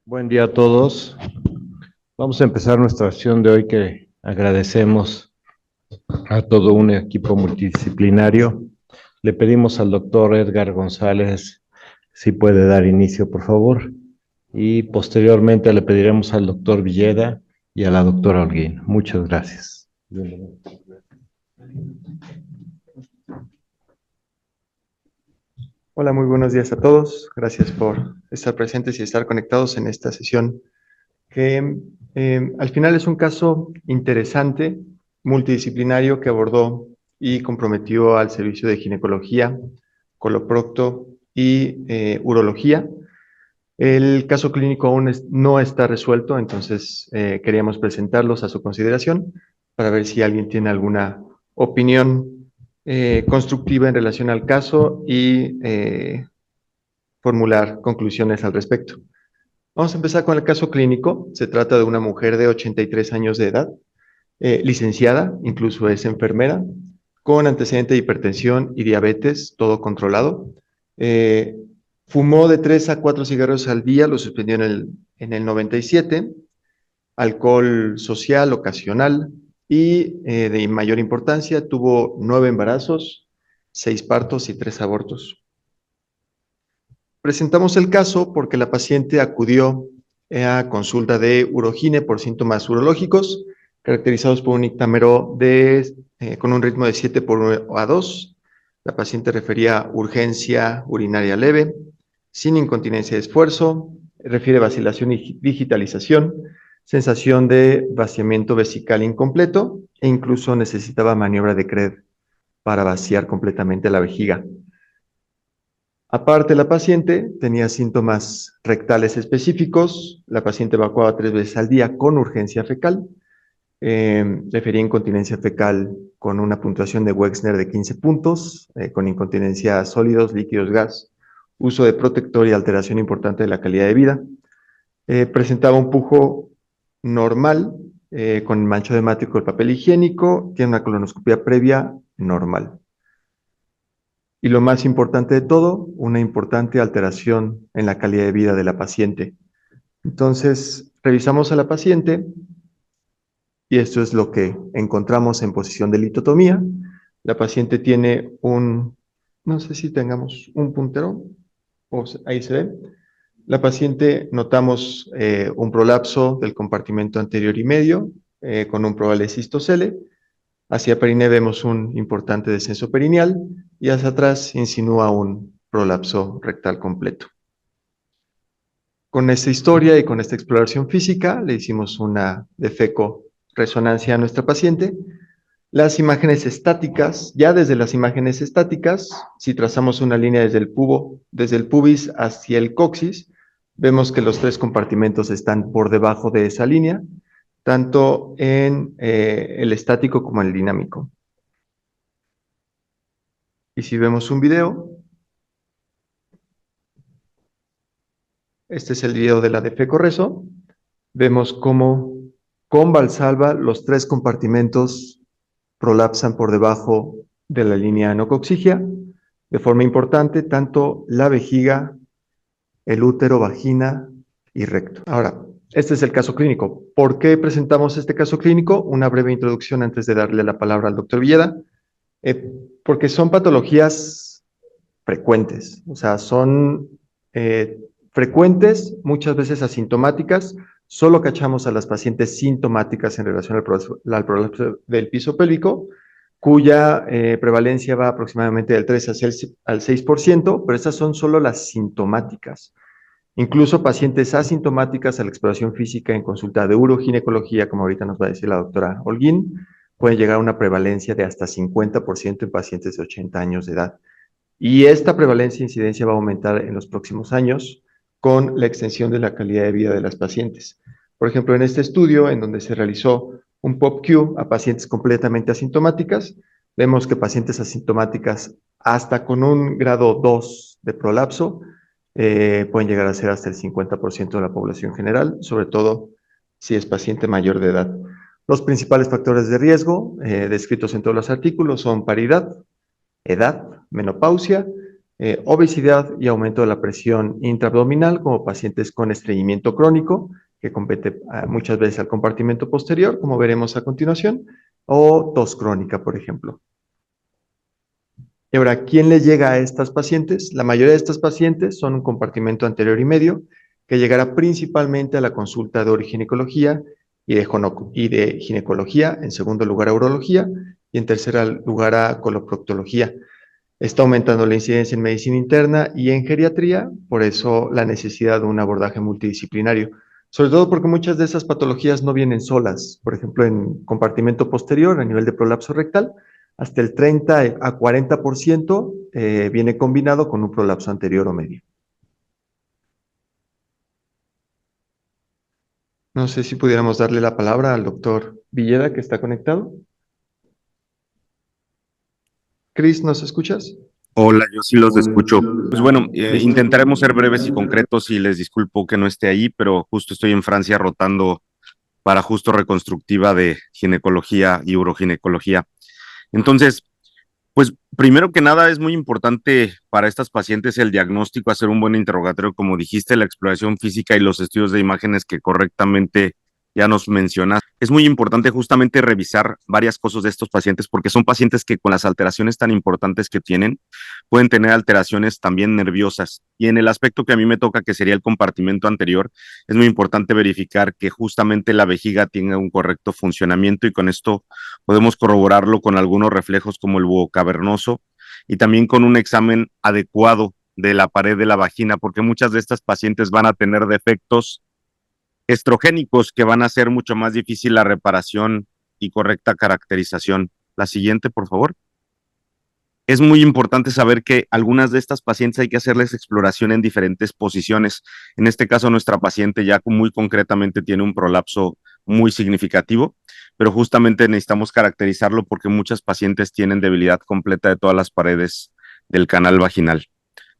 Buen día a todos. Vamos a empezar nuestra sesión de hoy que agradecemos a todo un equipo multidisciplinario. Le pedimos al doctor Edgar González si puede dar inicio, por favor. Y posteriormente le pediremos al doctor Villeda y a la doctora Holguín. Muchas gracias. Hola, muy buenos días a todos. Gracias por estar presentes y estar conectados en esta sesión que al final es un caso interesante, multidisciplinario que abordó y comprometió al servicio de ginecología, coloprocto y urología. El caso clínico aún no está resuelto, entonces queríamos presentarlos a su consideración para ver si alguien tiene alguna opinión constructiva en relación al caso y formular conclusiones al respecto. Vamos a empezar con el caso clínico. Se trata de una mujer de 83 años de edad, licenciada, incluso es enfermera, con antecedente de hipertensión y diabetes, todo controlado. Eh, Fumó de 3 a 4 cigarros al día, lo suspendió en el 97, alcohol social, ocasional, y de mayor importancia, tuvo 9 embarazos, 6 partos y 3 abortos. Presentamos el caso porque la paciente acudió a consulta de urogine por síntomas urológicos, caracterizados por un ictámero con un ritmo de 7 por 1 a 2. La paciente refería urgencia urinaria leve, sin incontinencia de esfuerzo, refiere vacilación y digitalización, sensación de vaciamiento vesical incompleto e incluso necesitaba maniobra de Krebs para vaciar completamente la vejiga. Aparte, la paciente tenía síntomas rectales específicos. La paciente evacuaba 3 veces al día con urgencia fecal. Refería incontinencia fecal con una puntuación de Wexner de 15 puntos, con incontinencia sólidos, líquidos, gas, uso de protector y alteración importante de la calidad de vida. Presentaba un pujo normal, con manchado hemático del papel higiénico, tiene una colonoscopia previa normal. Y lo más importante de todo, una importante alteración en la calidad de vida de la paciente. Entonces, revisamos a la paciente y esto es lo que encontramos en posición de litotomía. La paciente tiene no sé si tengamos un puntero, ahí se ve. La paciente notamos un prolapso del compartimento anterior y medio con un probable cistocele. Hacia periné vemos un importante descenso perineal y hacia atrás insinúa un prolapso rectal completo. Con esta historia y con esta exploración física le hicimos una defeco resonancia a nuestra paciente. Las imágenes estáticas, ya desde las imágenes estáticas, si trazamos una línea desde el pubis hacia el coxis, vemos que los 3 compartimentos están por debajo de esa línea, tanto en el estático como en el dinámico. Y si vemos un video, este es el video de la defeco-reso, vemos cómo con Valsalva los 3 compartimentos prolapsan por debajo de la línea anocoxigia, de forma importante, tanto la vejiga, el útero, vagina y recto. Ahora, este es el caso clínico. ¿Por qué presentamos este caso clínico? Una breve introducción antes de darle la palabra al doctor Villeda. Porque son patologías frecuentes, o sea, son frecuentes, muchas veces asintomáticas. Solo cachamos a las pacientes sintomáticas en relación al prolapso del piso pélvico, cuya prevalencia va aproximadamente del 3 al 6%, pero estas son solo las sintomáticas. Incluso pacientes asintomáticas a la exploración física en consulta de uroginecología, como ahorita nos va a decir la doctora Holguín, pueden llegar a una prevalencia de hasta 50% en pacientes de 80 años de edad. Y esta prevalencia e incidencia va a aumentar en los próximos años con la extensión de la calidad de vida de las pacientes. Por ejemplo, en este estudio, en donde se realizó un POP-Q a pacientes completamente asintomáticas, vemos que pacientes asintomáticas hasta con un grado 2 de prolapso pueden llegar a ser hasta el 50% de la población general, sobre todo si es paciente mayor de edad. Los principales factores de riesgo descritos en todos los artículos son paridad, edad, menopausia obesidad y aumento de la presión intraabdominal, como pacientes con estreñimiento crónico, que compete muchas veces al compartimento posterior, como veremos a continuación, o tos crónica, por ejemplo. Y ahora, ¿quién le llega a estas pacientes? La mayoría de estas pacientes son un compartimento anterior y medio, que llegará principalmente a la consulta de originecología y de ginecología, en segundo lugar a urología y en tercer lugar a coloproctología. Está aumentando la incidencia en medicina interna y en geriatría, por eso la necesidad de un abordaje multidisciplinario, sobre todo porque muchas de esas patologías no vienen solas. Por ejemplo, en compartimento posterior, a nivel de prolapso rectal, hasta el 30 a 40% viene combinado con un prolapso anterior o medio. No sé si pudiéramos darle la palabra al doctor Villeda, que está conectado. Cris, ¿nos escuchas? Hola, yo sí los escucho. Pues bueno, intentaremos ser breves y concretos y les disculpo que no esté ahí, pero justo estoy en Francia rotando para justo reconstructiva de ginecología y uroginecología. Entonces, pues primero que nada es muy importante para estas pacientes el diagnóstico, hacer un buen interrogatorio, como dijiste, la exploración física y los estudios de imágenes que correctamente ya nos mencionas. Es muy importante justamente revisar varias cosas de estos pacientes porque son pacientes que con las alteraciones tan importantes que tienen pueden tener alteraciones también nerviosas. Y en el aspecto que a mí me toca, que sería el compartimento anterior, es muy importante verificar que justamente la vejiga tenga un correcto funcionamiento y con esto podemos corroborarlo con algunos reflejos como el búho cavernoso y también con un examen adecuado de la pared de la vagina, porque muchas de estas pacientes van a tener defectos estrogénicos que van a hacer mucho más difícil la reparación y correcta caracterización. La siguiente, por favor. Es muy importante saber que algunas de estas pacientes hay que hacerles exploración en diferentes posiciones. En este caso, nuestra paciente ya muy concretamente tiene un prolapso muy significativo, pero justamente necesitamos caracterizarlo porque muchas pacientes tienen debilidad completa de todas las paredes del canal vaginal.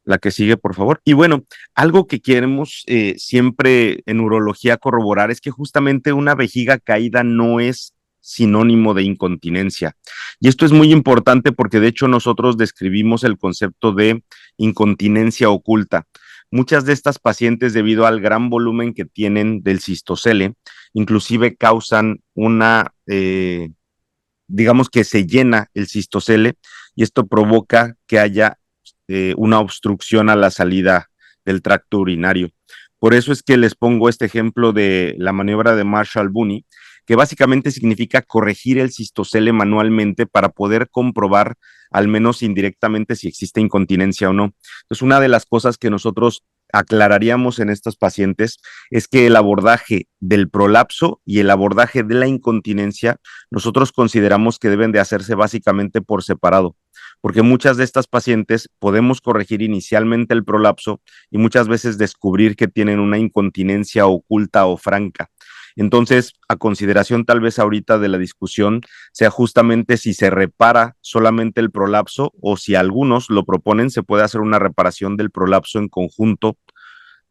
La que sigue, por favor. Y bueno, algo que queremos siempre en urología corroborar es que justamente una vejiga caída no es sinónimo de incontinencia. Y esto es muy importante porque de hecho nosotros describimos el concepto de incontinencia oculta. Muchas de estas pacientes, debido al gran volumen que tienen del cistocele, inclusive causan digamos que se llena el cistocele y esto provoca que haya una obstrucción a la salida del tracto urinario. Por eso es que les pongo este ejemplo de la maniobra de Marshall-Booney, que básicamente significa corregir el cistocele manualmente para poder comprobar al menos indirectamente si existe incontinencia o no. Entonces, una de las cosas que nosotros aclararíamos en estos pacientes es que el abordaje del prolapso y el abordaje de la incontinencia nosotros consideramos que deben de hacerse básicamente por separado, porque muchas de estas pacientes podemos corregir inicialmente el prolapso y muchas veces descubrir que tienen una incontinencia oculta o franca. Entonces, a consideración tal vez ahorita de la discusión sea justamente si se repara solamente el prolapso o si algunos lo proponen, se puede hacer una reparación del prolapso en conjunto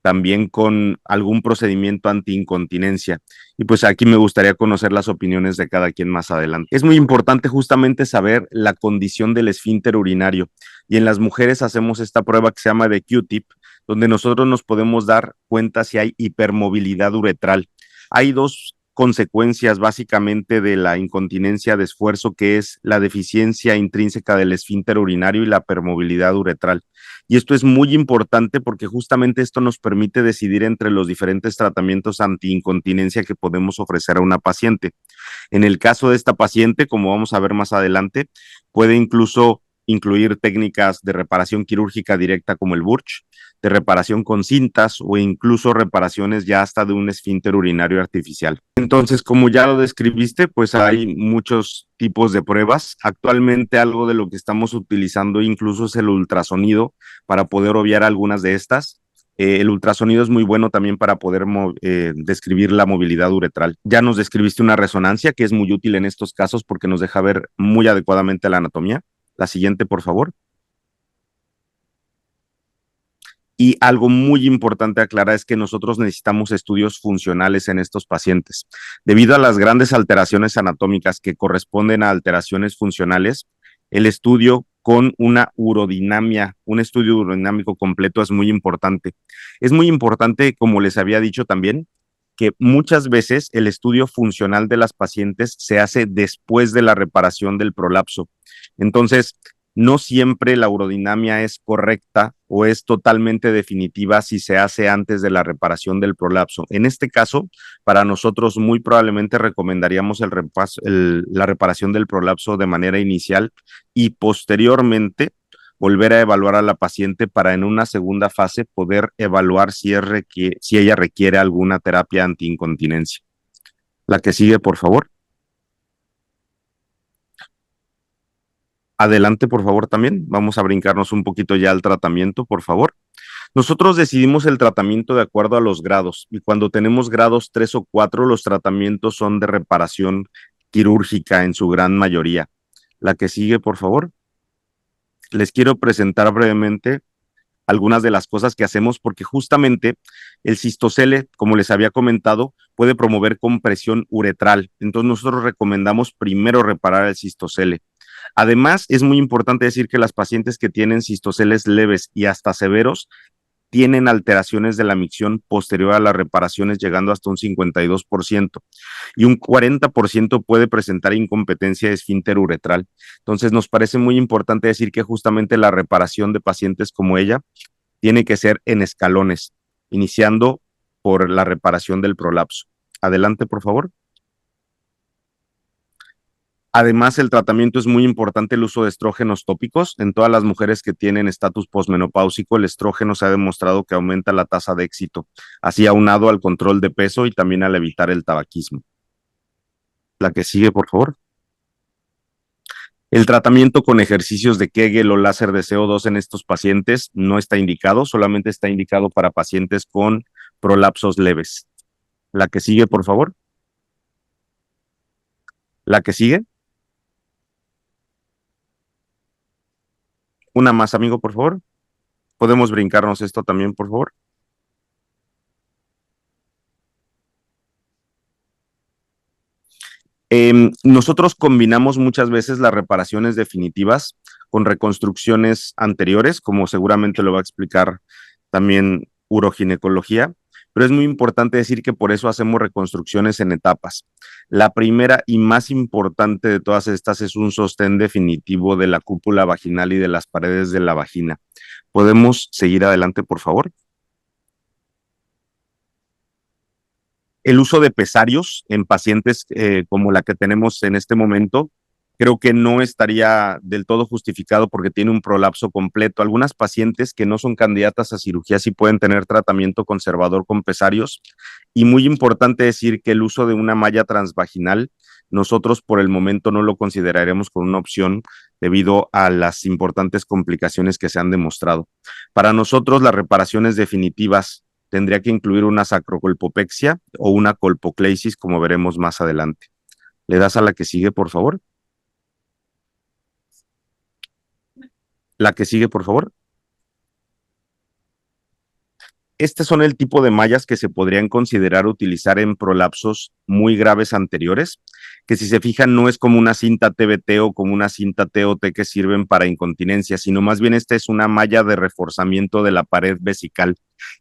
también con algún procedimiento antiincontinencia. Y pues aquí me gustaría conocer las opiniones de cada quien más adelante. Es muy importante justamente saber la condición del esfínter urinario. Y en las mujeres hacemos esta prueba que se llama de Q-tip, donde nosotros nos podemos dar cuenta si hay hipermovilidad uretral. Hay dos consecuencias básicamente de la incontinencia de esfuerzo, que es la deficiencia intrínseca del esfínter urinario y la permovilidad uretral. Y esto es muy importante porque justamente esto nos permite decidir entre los diferentes tratamientos antiincontinencia que podemos ofrecer a una paciente. En el caso de esta paciente, como vamos a ver más adelante, puede incluso incluir técnicas de reparación quirúrgica directa como el Burch, de reparación con cintas o incluso reparaciones ya hasta de un esfínter urinario artificial. Entonces, como ya lo describiste, pues hay muchos tipos de pruebas. Actualmente algo de lo que estamos utilizando incluso es el ultrasonido para poder obviar algunas de estas. El ultrasonido es muy bueno también para poder describir la movilidad uretral. Ya nos describiste una resonancia que es muy útil en estos casos porque nos deja ver muy adecuadamente la anatomía. La siguiente, por favor. Y algo muy importante aclarar es que nosotros necesitamos estudios funcionales en estos pacientes. Debido a las grandes alteraciones anatómicas que corresponden a alteraciones funcionales, el estudio con una urodinamia, un estudio urodinámico completo es muy importante. Es muy importante, como les había dicho también, que muchas veces el estudio funcional de las pacientes se hace después de la reparación del prolapso. Entonces, no siempre la urodinamia es correcta o es totalmente definitiva si se hace antes de la reparación del prolapso. En este caso, para nosotros muy probablemente recomendaríamos la reparación del prolapso de manera inicial y posteriormente volver a evaluar a la paciente para en una segunda fase poder evaluar si ella requiere alguna terapia antiincontinencia. La que sigue, por favor. Adelante, por favor, también. Vamos a brincarnos un poquito ya al tratamiento, por favor. Nosotros decidimos el tratamiento de acuerdo a los grados y cuando tenemos grados 3 o 4, los tratamientos son de reparación quirúrgica en su gran mayoría. La que sigue, por favor. Les quiero presentar brevemente algunas de las cosas que hacemos porque justamente el cistocele, como les había comentado, puede promover compresión uretral. Entonces nosotros recomendamos primero reparar el cistocele. Además, es muy importante decir que las pacientes que tienen cistoceles leves y hasta severos tienen alteraciones de la micción posterior a las reparaciones llegando hasta un 52% y un 40% puede presentar incompetencia de esfínter uretral. Entonces nos parece muy importante decir que justamente la reparación de pacientes como ella tiene que ser en escalones, iniciando por la reparación del prolapso. Adelante, por favor. Además, el tratamiento es muy importante el uso de estrógenos tópicos. En todas las mujeres que tienen estatus posmenopáusico, el estrógeno se ha demostrado que aumenta la tasa de éxito, así aunado al control de peso y también al evitar el tabaquismo. La que sigue, por favor. El tratamiento con ejercicios de Kegel o láser de CO2 en estos pacientes no está indicado, solamente está indicado para pacientes con prolapsos leves. La que sigue, por favor. La que sigue. Una más, amigo, por favor. ¿Podemos brincarnos esto también, por favor? Nosotros combinamos muchas veces las reparaciones definitivas con reconstrucciones anteriores, como seguramente lo va a explicar también uroginecología, pero es muy importante decir que por eso hacemos reconstrucciones en etapas. La primera y más importante de todas estas es un sostén definitivo de la cúpula vaginal y de las paredes de la vagina. ¿Podemos seguir adelante, por favor? El uso de pesarios en pacientes como la que tenemos en este momento, creo que no estaría del todo justificado porque tiene un prolapso completo. Algunas pacientes que no son candidatas a cirugía sí pueden tener tratamiento conservador con pesarios. Y muy importante decir que el uso de una malla transvaginal, nosotros por el momento no lo consideraremos como una opción debido a las importantes complicaciones que se han demostrado. Para nosotros, las reparaciones definitivas tendría que incluir una sacrocolpopexia o una colpocleisis, como veremos más adelante. ¿Le das a la que sigue, por favor? La que sigue, por favor. Estos son el tipo de mallas que se podrían considerar utilizar en prolapsos muy graves anteriores, que si se fijan no es como una cinta TBT o como una cinta TOT que sirven para incontinencia, sino más bien esta es una malla de reforzamiento de la pared vesical.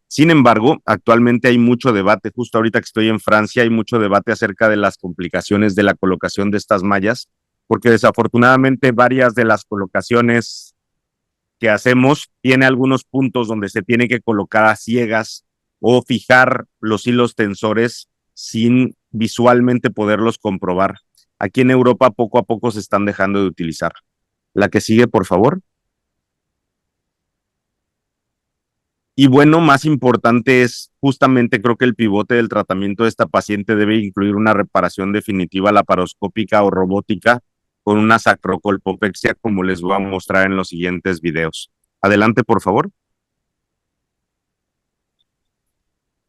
Sin embargo, actualmente hay mucho debate, justo ahorita que estoy en Francia, hay mucho debate acerca de las complicaciones de la colocación de estas mallas, porque desafortunadamente varias de las colocaciones que hacemos tiene algunos puntos donde se tiene que colocar a ciegas o fijar los hilos tensores sin visualmente poderlos comprobar. Aquí en Europa poco a poco se están dejando de utilizar. La que sigue, por favor. Y bueno, más importante es justamente creo que el pivote del tratamiento de esta paciente debe incluir una reparación definitiva laparoscópica o robótica con una sacrocolpopexia como les voy a mostrar en los siguientes videos. Adelante, por favor.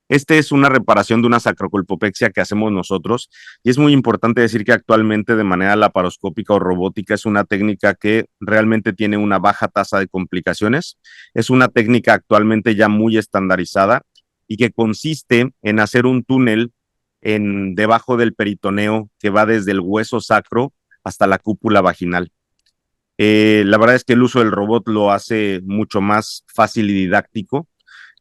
Este es una reparación de una sacrocolpopexia que hacemos nosotros y es muy importante decir que actualmente de manera laparoscópica o robótica es una técnica que realmente tiene una baja tasa de complicaciones. Es una técnica actualmente ya muy estandarizada y que consiste en hacer un túnel debajo del peritoneo que va desde el hueso sacro hasta la cúpula vaginal. La verdad es que el uso del robot lo hace mucho más fácil y didáctico,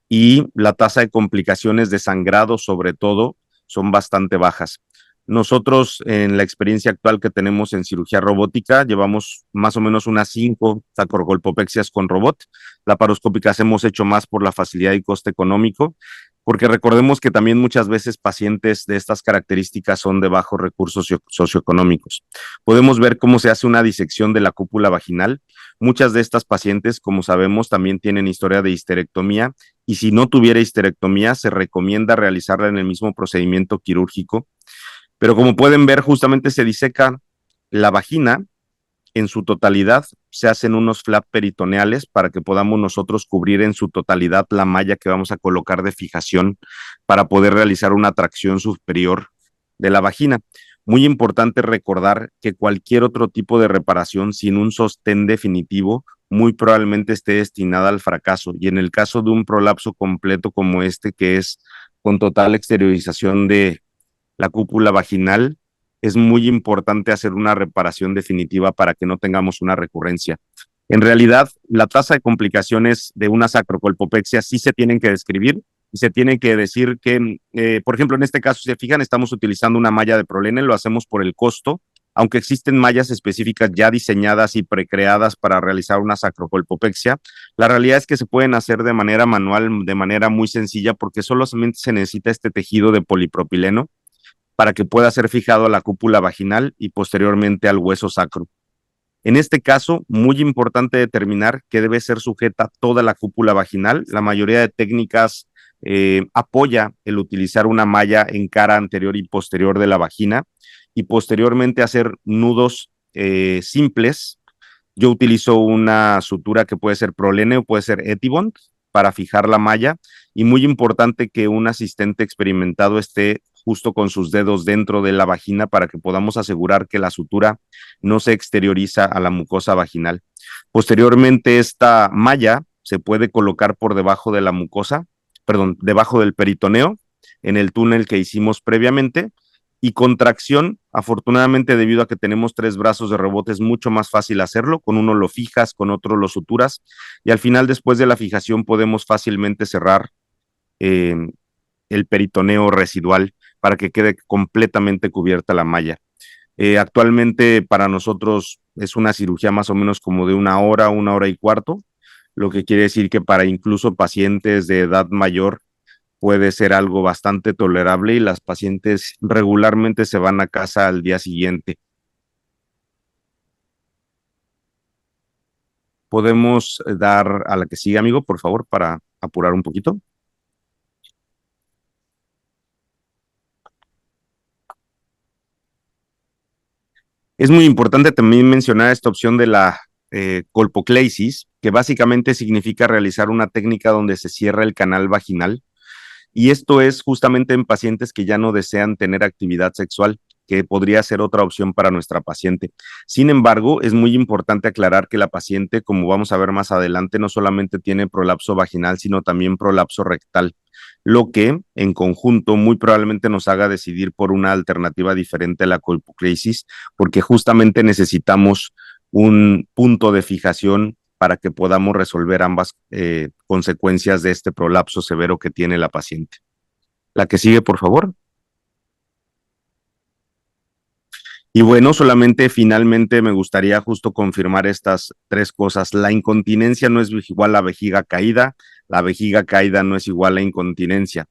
y la tasa de complicaciones de sangrado, sobre todo, son bastante bajas. Nosotros, en la experiencia actual que tenemos en cirugía robótica, llevamos más o menos unas 5 sacrocolpopexias con robot. Laparoscópicas hemos hecho más por la facilidad y coste económico, porque recordemos que también muchas veces pacientes de estas características son de bajos recursos socioeconómicos. Podemos ver cómo se hace una disección de la cúpula vaginal. Muchas de estas pacientes, como sabemos, también tienen historia de histerectomía, y si no tuviera histerectomía, se recomienda realizarla en el mismo procedimiento quirúrgico. Pero como pueden ver, justamente se diseca la vagina en su totalidad, se hacen unos flaps peritoneales para que podamos nosotros cubrir en su totalidad la malla que vamos a colocar de fijación para poder realizar una tracción superior de la vagina. Muy importante recordar que cualquier otro tipo de reparación sin un sostén definitivo muy probablemente esté destinada al fracaso, y en el caso de un prolapso completo como este, que es con total exteriorización de la cúpula vaginal, es muy importante hacer una reparación definitiva para que no tengamos una recurrencia. En realidad, la tasa de complicaciones de una sacrocolpopexia sí se tienen que describir, y se tiene que decir que, por ejemplo, en este caso, si se fijan, estamos utilizando una malla de prolene, lo hacemos por el costo, aunque existen mallas específicas ya diseñadas y precreadas para realizar una sacrocolpopexia. La realidad es que se pueden hacer de manera manual, de manera muy sencilla, porque solamente se necesita este tejido de polipropileno para que pueda ser fijado a la cúpula vaginal y posteriormente al hueso sacro. En este caso, muy importante determinar que debe ser sujeta toda la cúpula vaginal. La mayoría de técnicas apoya el utilizar una malla en cara anterior y posterior de la vagina, y posteriormente hacer nudos simples. Yo utilizo una sutura que puede ser prolene o puede ser Ethibond para fijar la malla, y muy importante que un asistente experimentado esté justo con sus dedos dentro de la vagina para que podamos asegurar que la sutura no se exterioriza a la mucosa vaginal. Posteriormente, esta malla se puede colocar por debajo de la mucosa, perdón, debajo del peritoneo, en el túnel que hicimos previamente, y contracción, afortunadamente, debido a que tenemos 3 brazos de rebote, es mucho más fácil hacerlo. Con uno lo fijas, con otro lo suturas, y al final, después de la fijación, podemos fácilmente cerrar eh, el peritoneo residual para que quede completamente cubierta la malla. Actualmente para nosotros es una cirugía más o menos como de 1 hora y cuarto, lo que quiere decir que para incluso pacientes de edad mayor puede ser algo bastante tolerable, y las pacientes regularmente se van a casa al día siguiente. Podemos dar a la que sigue, amigo, por favor, para apurar un poquito. Es muy importante también mencionar esta opción de la colpocleisis, que básicamente significa realizar una técnica donde se cierra el canal vaginal, y esto es justamente en pacientes que ya no desean tener actividad sexual, que podría ser otra opción para nuestra paciente. Sin embargo, es muy importante aclarar que la paciente, como vamos a ver más adelante, no solamente tiene prolapso vaginal, sino también prolapso rectal, lo que en conjunto muy probablemente nos haga decidir por una alternativa diferente a la colpocleisis, porque justamente necesitamos un punto de fijación para que podamos resolver ambas consecuencias de este prolapso severo que tiene la paciente. La que sigue, por favor. Y bueno, solamente finalmente me gustaría justo confirmar estas 3 cosas. La incontinencia no es igual a vejiga caída, la vejiga caída no es igual a incontinencia.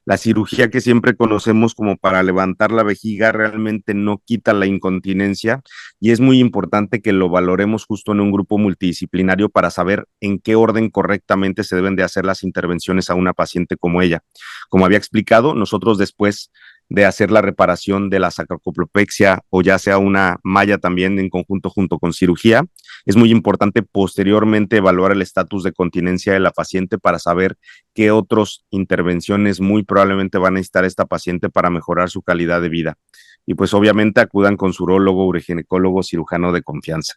La cirugía que siempre conocemos como para levantar la vejiga realmente no quita la incontinencia, y es muy importante que lo valoremos justo en un grupo multidisciplinario para saber en qué orden correctamente se deben de hacer las intervenciones a una paciente como ella. Como había explicado, nosotros después de hacer la reparación de la sacrocolpopexia, o ya sea una malla también en conjunto junto con cirugía, es muy importante posteriormente evaluar el estatus de continencia de la paciente para saber qué otras intervenciones muy probablemente van a necesitar esta paciente para mejorar su calidad de vida. Y pues obviamente acudan con su urólogo, uroginecólogo, cirujano de confianza.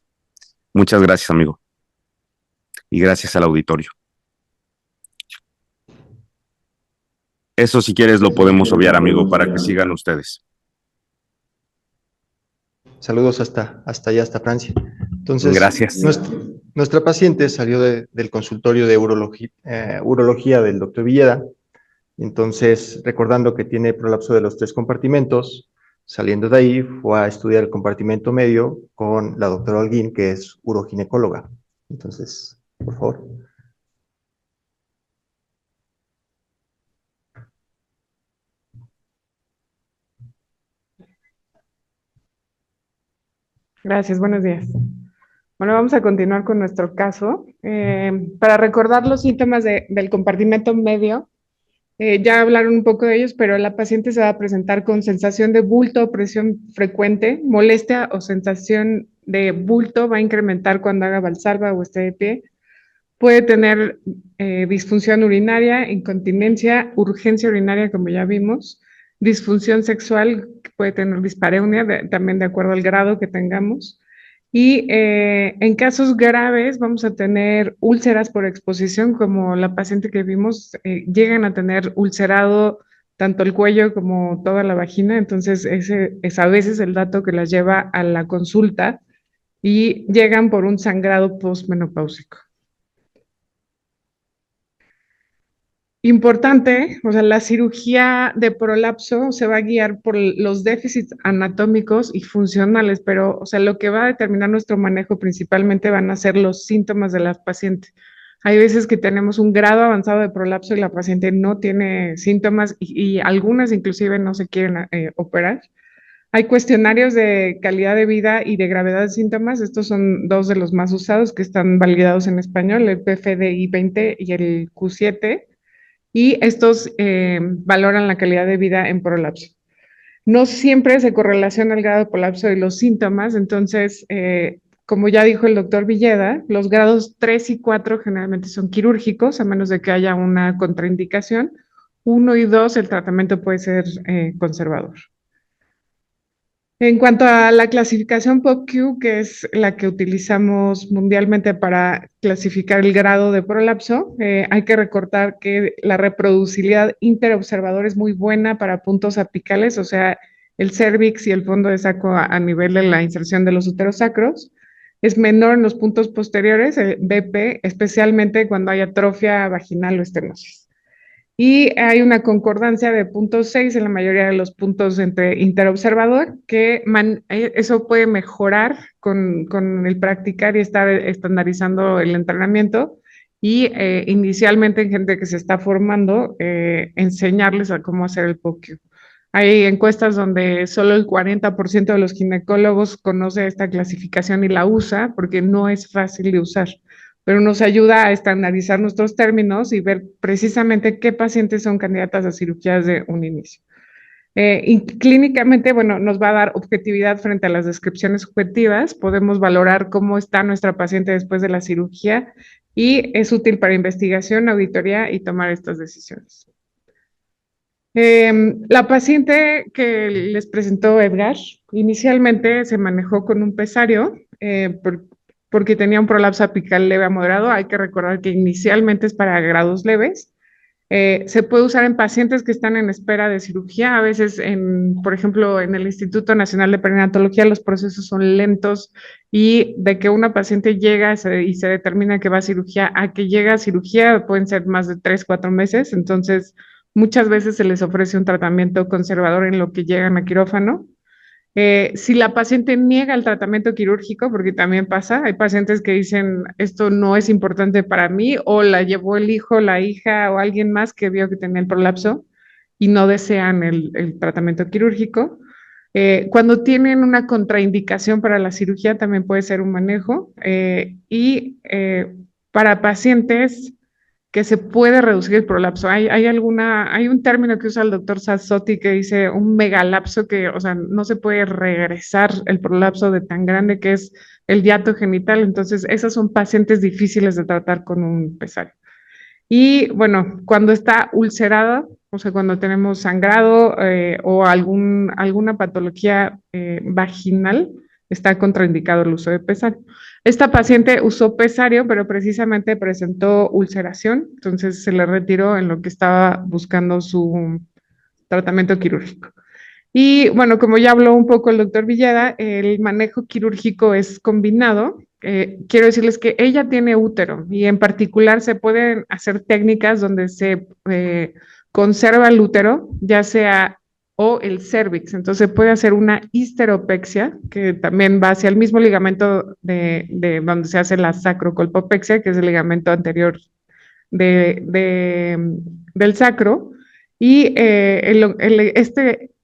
Muchas gracias, amigo. Y gracias al auditorio. Eso, si quieres, lo podemos obviar, amigo, para que sigan ustedes. Saludos hasta allá, hasta Francia. Entonces, Gracias. nuestra paciente salió del consultorio de urología del doctor Villeda. Entonces, recordando que tiene prolapso de los 3 compartimentos, saliendo de ahí fue a estudiar el compartimento medio con la doctora Holguín, que es uroginecóloga. Entonces, por favor. Gracias, buenos días. Bueno, vamos a continuar con nuestro caso. Para recordar los síntomas del compartimento medio, ya hablaron un poco de ellos, pero la paciente se va a presentar con sensación de bulto o presión frecuente, molestia o sensación de bulto va a incrementar cuando haga valsalva o esté de pie. Puede tener disfunción urinaria, incontinencia, urgencia urinaria, como ya vimos, disfunción sexual, puede tener dispareunia, también de acuerdo al grado que tengamos. Y en casos graves vamos a tener úlceras por exposición, como la paciente que vimos, llegan a tener ulcerado tanto el cuello como toda la vagina, entonces ese es a veces el dato que las lleva a la consulta y llegan por un sangrado postmenopáusico. Importante, o sea, la cirugía de prolapso se va a guiar por los déficits anatómicos y funcionales, pero, o sea, lo que va a determinar nuestro manejo principalmente van a ser los síntomas de la paciente. Hay veces que tenemos un grado avanzado de prolapso y la paciente no tiene síntomas y algunas inclusive no se quieren operar. Hay cuestionarios de calidad de vida y de gravedad de síntomas. Estos son 2 de los más usados que están validados en español, el PFDI-20 y el Q7. Y estos valoran la calidad de vida en prolapso. No siempre se correlaciona el grado de prolapso y los síntomas, entonces, como ya dijo el doctor Villeda, los grados 3 y 4 generalmente son quirúrgicos, a menos de que haya una contraindicación. 1 y 2, el tratamiento puede ser conservador. En cuanto a la clasificación POCQ, que es la que utilizamos mundialmente para clasificar el grado de prolapso, hay que recordar que la reproducibilidad interobservador es muy buena para puntos apicales, o sea, el cérvix y el fondo de saco a nivel de la inserción de los úteros sacros. Es menor en los puntos posteriores, el BP, especialmente cuando hay atrofia vaginal o estenosis. Y hay una concordancia de 0.6 en la mayoría de los puntos entre interobservador, que eso puede mejorar con el practicar y estar estandarizando el entrenamiento. Y inicialmente en gente que se está formando, enseñarles a cómo hacer el POCU. Hay encuestas donde solo el 40% de los ginecólogos conoce esta clasificación y la usa porque no es fácil de usar, pero nos ayuda a estandarizar nuestros términos y ver precisamente qué pacientes son candidatas a cirugías de un inicio. Y clínicamente, bueno, nos va a dar objetividad frente a las descripciones subjetivas, podemos valorar cómo está nuestra paciente después de la cirugía y es útil para investigación, auditoría y tomar estas decisiones. La paciente que les presentó Edgar, inicialmente se manejó con un pesario, porque tenía un prolapso apical leve a moderado. Hay que recordar que inicialmente es para grados leves. Se puede usar en pacientes que están en espera de cirugía. A veces, por ejemplo, en el Instituto Nacional de Perinatología, los procesos son lentos y de que una paciente llega y se determina que va a cirugía a que llega a cirugía pueden ser más de 3, 4 meses. Entonces, muchas veces se les ofrece un tratamiento conservador en lo que llegan a quirófano. Si la paciente niega el tratamiento quirúrgico, porque también pasa, hay pacientes que dicen esto no es importante para mí, o la llevó el hijo, la hija o alguien más que vio que tenía el prolapso y no desean el tratamiento quirúrgico. Cuando tienen una contraindicación para la cirugía también puede ser un manejo. Para pacientes que se puede reducir el prolapso. Hay un término que usa el doctor Sassotti que dice un megalapso que, o sea, no se puede regresar el prolapso de tan grande que es el hiato genital. Entonces, esos son pacientes difíciles de tratar con un pesario. Y bueno, cuando está ulcerada, o sea, cuando tenemos sangrado o alguna patología vaginal, está contraindicado el uso de pesario. Esta paciente usó pesario, pero precisamente presentó ulceración, entonces se le retiró en lo que estaba buscando su tratamiento quirúrgico. Y bueno, como ya habló un poco el doctor Villeda, el manejo quirúrgico es combinado. Quiero decirles que ella tiene útero y en particular se pueden hacer técnicas donde se conserva el útero, ya sea o el cervix. Entonces se puede hacer una histeropexia, que también va hacia el mismo ligamento de donde se hace la sacrocolpopexia, que es el ligamento anterior del sacro. Y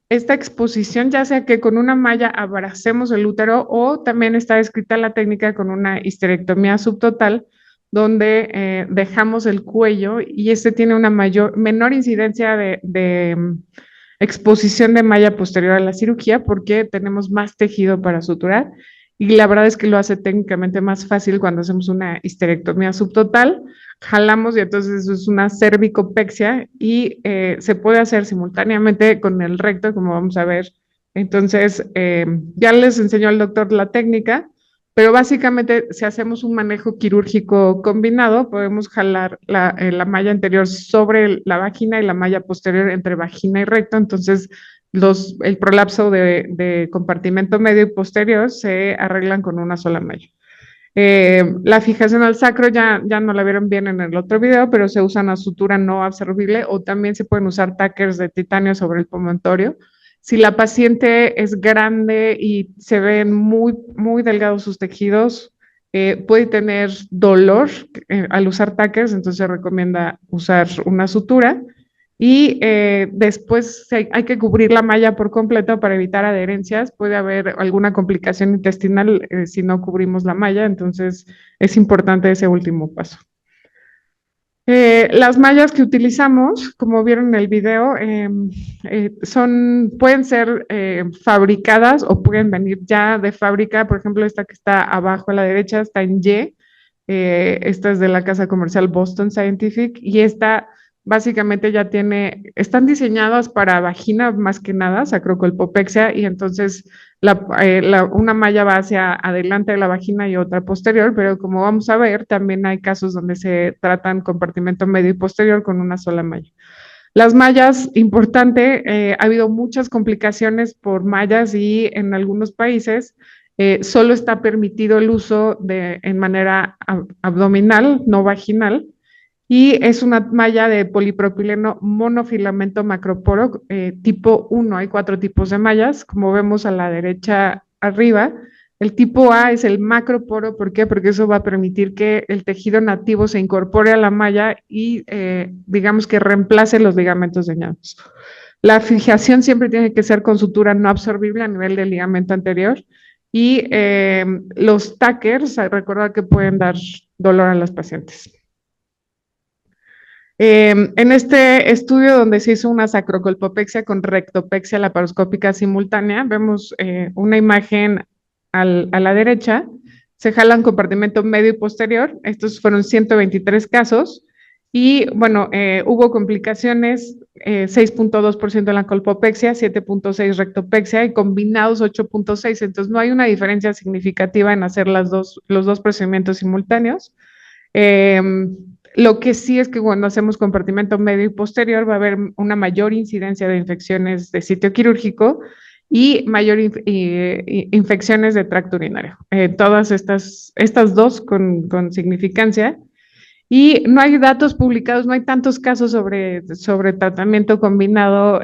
esta exposición, ya sea que con una malla abracemos el útero o también está descrita la técnica con una histerectomía subtotal, donde dejamos el cuello y este tiene una menor incidencia de exposición de malla posterior a la cirugía porque tenemos más tejido para suturar y la verdad es que lo hace técnicamente más fácil cuando hacemos una histerectomía subtotal, jalamos y entonces eso es una cervicopexia y se puede hacer simultáneamente con el recto, como vamos a ver. Entonces, ya les enseñó el doctor la técnica, pero básicamente si hacemos un manejo quirúrgico combinado, podemos jalar la malla anterior sobre la vagina y la malla posterior entre vagina y recto, entonces el prolapso de compartimento medio y posterior se arreglan con una sola malla. La fijación al sacro ya no la vieron bien en el otro video, pero se usa una sutura no absorbible o también se pueden usar tackers de titanio sobre el promontorio. Si la paciente es grande y se ven muy delgados sus tejidos, puede tener dolor al usar tackers, entonces se recomienda usar una sutura. Y después hay que cubrir la malla por completo para evitar adherencias. Puede haber alguna complicación intestinal si no cubrimos la malla, entonces es importante ese último paso. Las mallas que utilizamos, como vieron en el video, pueden ser fabricadas o pueden venir ya de fábrica. Por ejemplo, esta que está abajo a la derecha está en Y. Esta es de la casa comercial Boston Scientific y esta básicamente están diseñadas para vagina más que nada, sacrocolpopexia, y entonces una malla va hacia adelante de la vagina y otra posterior, pero como vamos a ver, también hay casos donde se tratan compartimento medio y posterior con una sola malla. Las mallas, importante, ha habido muchas complicaciones por mallas y en algunos países solo está permitido el uso en manera abdominal, no vaginal, y es una malla de polipropileno monofilamento macroporo tipo 1. Hay 4 tipos de mallas, como vemos a la derecha arriba. El tipo A es el macroporo, ¿por qué? Porque eso va a permitir que el tejido nativo se incorpore a la malla y digamos que reemplace los ligamentos dañados. La fijación siempre tiene que ser con sutura no absorbible a nivel del ligamento anterior y los tackers, recordar que pueden dar dolor a las pacientes. En este estudio donde se hizo una sacrocolpopexia con rectopexia laparoscópica simultánea, vemos una imagen a la derecha, se jalan compartimento medio y posterior, estos fueron 123 casos, y bueno, hubo complicaciones, 6.2% en la colpopexia, 7.6% rectopexia y combinados 8.6%, entonces no hay una diferencia significativa en hacer los dos procedimientos simultáneos. Lo que sí es que cuando hacemos compartimento medio y posterior va a haber una mayor incidencia de infecciones de sitio quirúrgico y mayor infecciones de tracto urinario. Todas estas dos con significancia. Y no hay datos publicados, no hay tantos casos sobre tratamiento combinado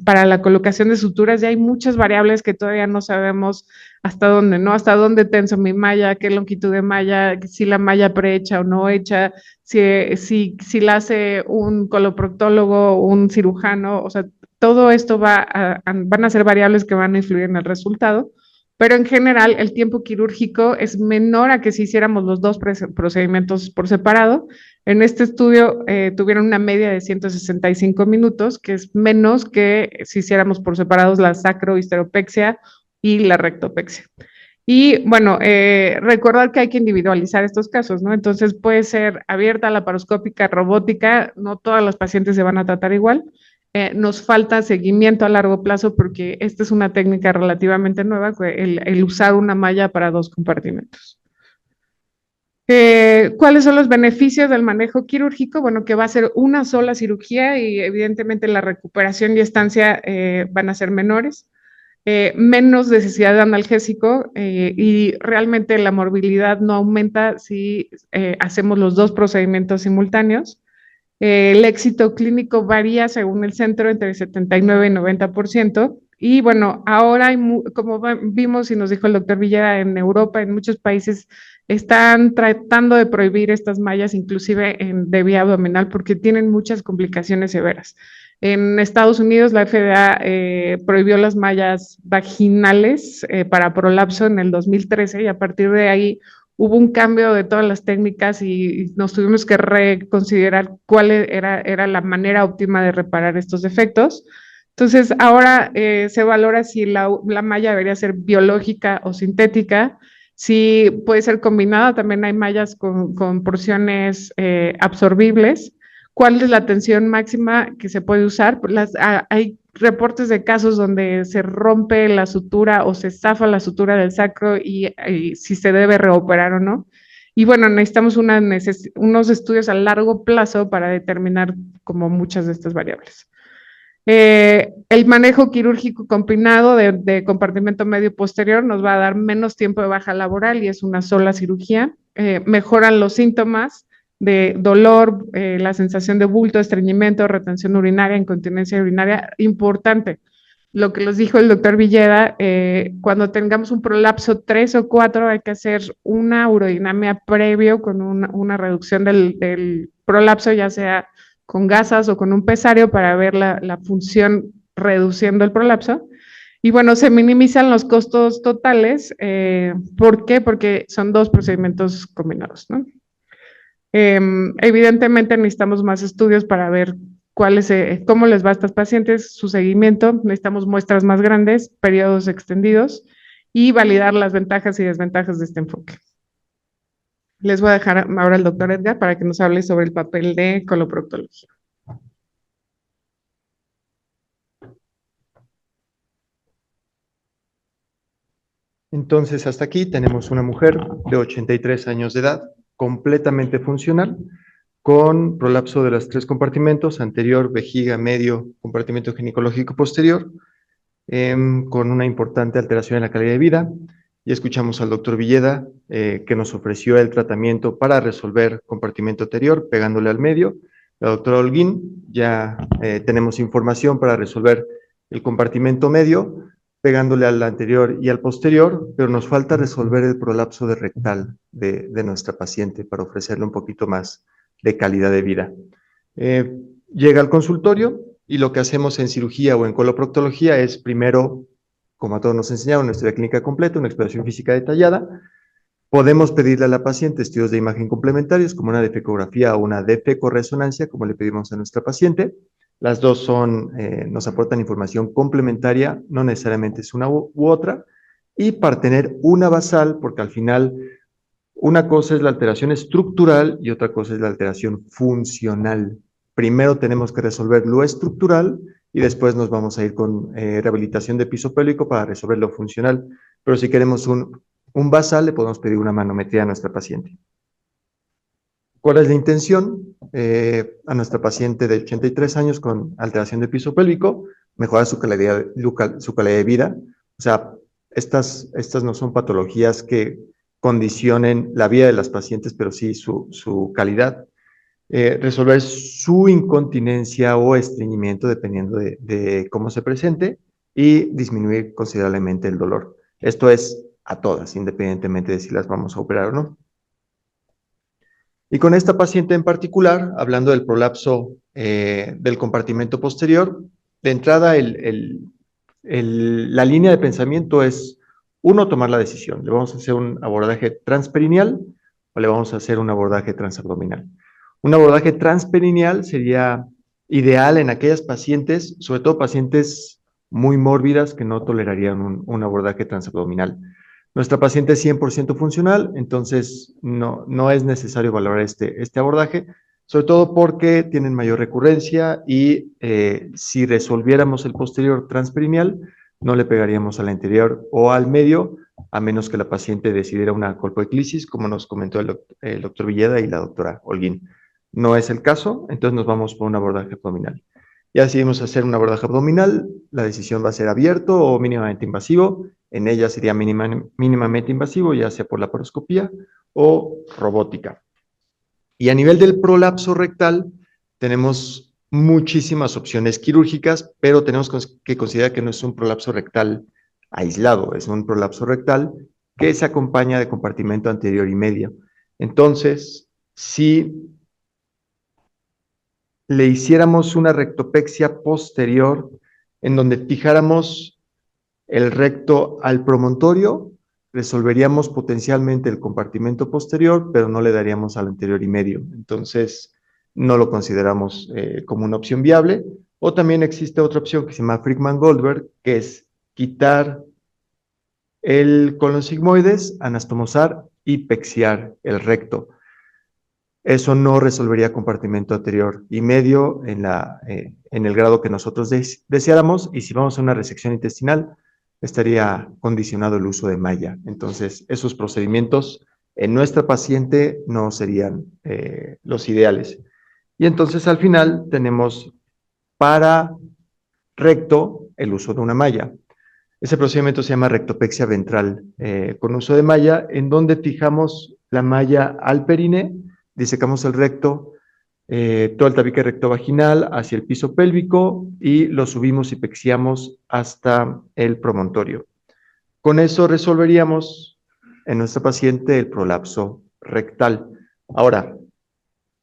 para la colocación de suturas. Ya hay muchas variables que todavía no sabemos hasta dónde, ¿no? Hasta dónde tenso mi malla, qué longitud de malla, si la malla prehecha o no hecha, si la hace un coloproctólogo, un cirujano, o sea, todo esto van a ser variables que van a influir en el resultado. Pero en general el tiempo quirúrgico es menor a que si hiciéramos los dos procedimientos por separado. En este estudio tuvieron una media de 165 minutos, que es menos que si hiciéramos por separados la sacrohisteropexia y la rectopexia. Y bueno, recordar que hay que individualizar estos casos, ¿no? Entonces puede ser abierta, laparoscópica, robótica, no todas las pacientes se van a tratar igual. Nos falta seguimiento a largo plazo porque esta es una técnica relativamente nueva, el usar una malla para dos compartimentos. ¿Cuáles son los beneficios del manejo quirúrgico? Bueno, que va a ser una sola cirugía y evidentemente la recuperación y estancia van a ser menores. Menos necesidad de analgésico y realmente la morbilidad no aumenta si hacemos los dos procedimientos simultáneos. El éxito clínico varía según el centro entre 79 y 90%. Y bueno, ahora hay como vimos y nos dijo el doctor Villeda, en Europa, en muchos países están tratando de prohibir estas mallas, inclusive de vía abdominal, porque tienen muchas complicaciones severas. En Estados Unidos, la FDA prohibió las mallas vaginales para prolapso en el 2013 y a partir de ahí hubo un cambio de todas las técnicas y nos tuvimos que reconsiderar cuál era la manera óptima de reparar estos defectos. Entonces, ahora se valora si la malla debería ser biológica o sintética, si puede ser combinada, también hay mallas con porciones absorbibles. ¿Cuál es la tensión máxima que se puede usar? Hay reportes de casos donde se rompe la sutura o se zafa la sutura del sacro y si se debe reoperar o no. Y bueno, necesitamos unos estudios a largo plazo para determinar como muchas de estas variables. El manejo quirúrgico combinado de compartimento medio posterior nos va a dar menos tiempo de baja laboral y es una sola cirugía. Mejoran los síntomas de dolor, la sensación de bulto, estreñimiento, retención urinaria, incontinencia urinaria, importante. Lo que les dijo el doctor Villeda, cuando tengamos un prolapso 3 o 4 hay que hacer una urodinamia previo con una reducción del prolapso, ya sea con gasas o con un pesario para ver la función reduciendo el prolapso. Y bueno, se minimizan los costos totales. ¿Por qué? Porque son dos procedimientos combinados, ¿no? Evidentemente necesitamos más estudios para ver cómo les va a estas pacientes, su seguimiento, necesitamos muestras más grandes, periodos extendidos y validar las ventajas y desventajas de este enfoque. Les voy a dejar ahora al doctor Edgar para que nos hable sobre el papel de coloproctología. Entonces, hasta aquí tenemos una mujer de 83 años de edad, completamente funcional, con prolapso de los 3 compartimentos, anterior, vejiga, medio, compartimento ginecológico posterior, con una importante alteración en la calidad de vida. Y escuchamos al doctor Villeda, que nos ofreció el tratamiento para resolver compartimento anterior, pegándole al medio. La doctora Holguín, ya tenemos información para resolver el compartimento medio, pegándole al anterior y al posterior, pero nos falta resolver el prolapso de rectal de nuestra paciente para ofrecerle un poquito más de calidad de vida. Llega al consultorio y lo que hacemos en cirugía o en coloproctología es primero, como a todos nos enseñaron, una historia clínica completa, una exploración física detallada. Podemos pedirle a la paciente estudios de imagen complementarios como una defecografía o una defecorresonancia, como le pedimos a nuestra paciente. Las dos nos aportan información complementaria, no necesariamente es una u otra, y para tener una basal, porque al final una cosa es la alteración estructural y otra cosa es la alteración funcional. Primero tenemos que resolver lo estructural y después nos vamos a ir con rehabilitación de piso pélvico para resolver lo funcional. Pero si queremos un basal, le podemos pedir una manometría a nuestra paciente. ¿Cuál es la intención? A nuestra paciente de 83 años con alteración de piso pélvico, mejorar su calidad de vida. O sea, estas no son patologías que condicionen la vida de las pacientes, pero sí su calidad. Resolver su incontinencia o estreñimiento, dependiendo de cómo se presente, y disminuir considerablemente el dolor. Esto es a todas, independientemente de si las vamos a operar o no. Y con esta paciente en particular, hablando del prolapso del compartimento posterior, de entrada la línea de pensamiento es, uno, tomar la decisión. ¿Le vamos a hacer un abordaje transperineal o le vamos a hacer un abordaje transabdominal? Un abordaje transperineal sería ideal en aquellas pacientes, sobre todo pacientes muy mórbidas que no tolerarían un abordaje transabdominal. Nuestra paciente es 100% funcional, entonces no es necesario valorar este abordaje, sobre todo porque tienen mayor recurrencia y si resolviéramos el posterior transperineal, no le pegaríamos al anterior o al medio, a menos que la paciente decidiera una colpoeclisis, como nos comentó el doctor Villeda y la doctora Holguín. No es el caso, entonces nos vamos por un abordaje abdominal. Ya decidimos hacer un abordaje abdominal, la decisión va a ser abierto o mínimamente invasivo. En ella sería mínimamente invasivo, ya sea por laparoscopía o robótica. Y a nivel del prolapso rectal, tenemos muchísimas opciones quirúrgicas, pero tenemos que considerar que no es un prolapso rectal aislado, es un prolapso rectal que se acompaña de compartimento anterior y medio. Entonces, si le hiciéramos una rectopexia posterior en donde fijáramos el recto al promontorio, resolveríamos potencialmente el compartimento posterior, pero no le daríamos al anterior y medio. Entonces, no lo consideramos como una opción viable. O también existe otra opción que se llama Friedman-Goldberg, que es quitar el colon sigmoides, anastomosar y pexiar el recto. Eso no resolvería compartimento anterior y medio en el grado que nosotros deseáramos, y si vamos a una resección intestinal, estaría condicionado el uso de malla. Entonces, esos procedimientos en nuestra paciente no serían los ideales. Y entonces, al final, tenemos para recto el uso de una malla. Ese procedimiento se llama rectopexia ventral con uso de malla, en donde fijamos la malla al perine, disecamos el recto, todo el tabique rectovaginal hacia el piso pélvico y lo subimos y pexiamos hasta el promontorio. Con eso resolveríamos en nuestra paciente el prolapso rectal. Ahora,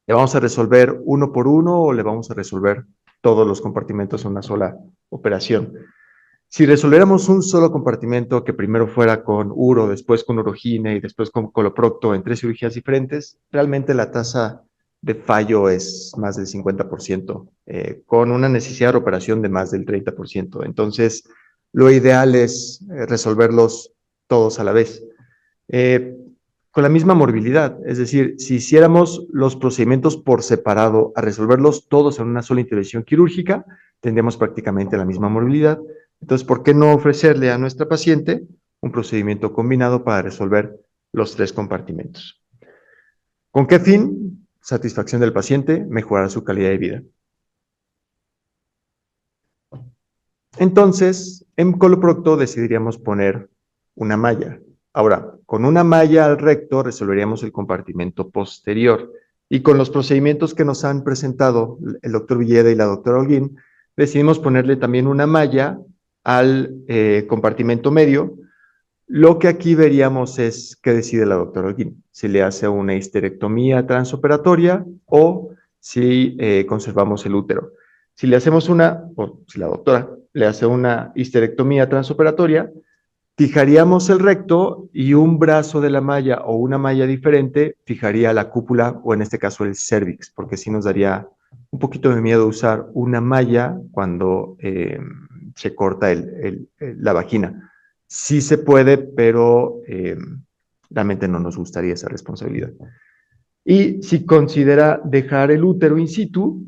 ¿le vamos a resolver uno por uno o le vamos a resolver todos los compartimentos en una sola operación? Si resolviéramos un solo compartimento que primero fuera con uro, después con urogine y después con coloprocto en 3 cirugías diferentes, realmente la tasa de fallo es más del 50%, con una necesidad de operación de más del 30%. Entonces, lo ideal es resolverlos todos a la vez. Con la misma morbilidad, es decir, si hiciéramos los procedimientos por separado a resolverlos todos en una sola intervención quirúrgica, tendríamos prácticamente la misma morbilidad. Entonces, ¿por qué no ofrecerle a nuestra paciente un procedimiento combinado para resolver los 3 compartimentos? ¿Con qué fin? Satisfacción del paciente, mejorar su calidad de vida. Entonces, en coloprocto decidiríamos poner una malla. Ahora, con una malla al recto resolveríamos el compartimento posterior. Y con los procedimientos que nos han presentado el doctor Villeda y la doctora Holguín, decidimos ponerle también una malla al compartimento medio. Lo que aquí veríamos es qué decide la doctora Holguín, si le hace una histerectomía transoperatoria o si conservamos el útero. Si le hacemos o si la doctora le hace una histerectomía transoperatoria, fijaríamos el recto y un brazo de la malla o una malla diferente fijaría la cúpula o en este caso el cervix, porque sí nos daría un poquito de miedo usar una malla cuando se corta la vagina. Sí se puede, pero realmente no nos gustaría esa responsabilidad. Y si considera dejar el útero in situ,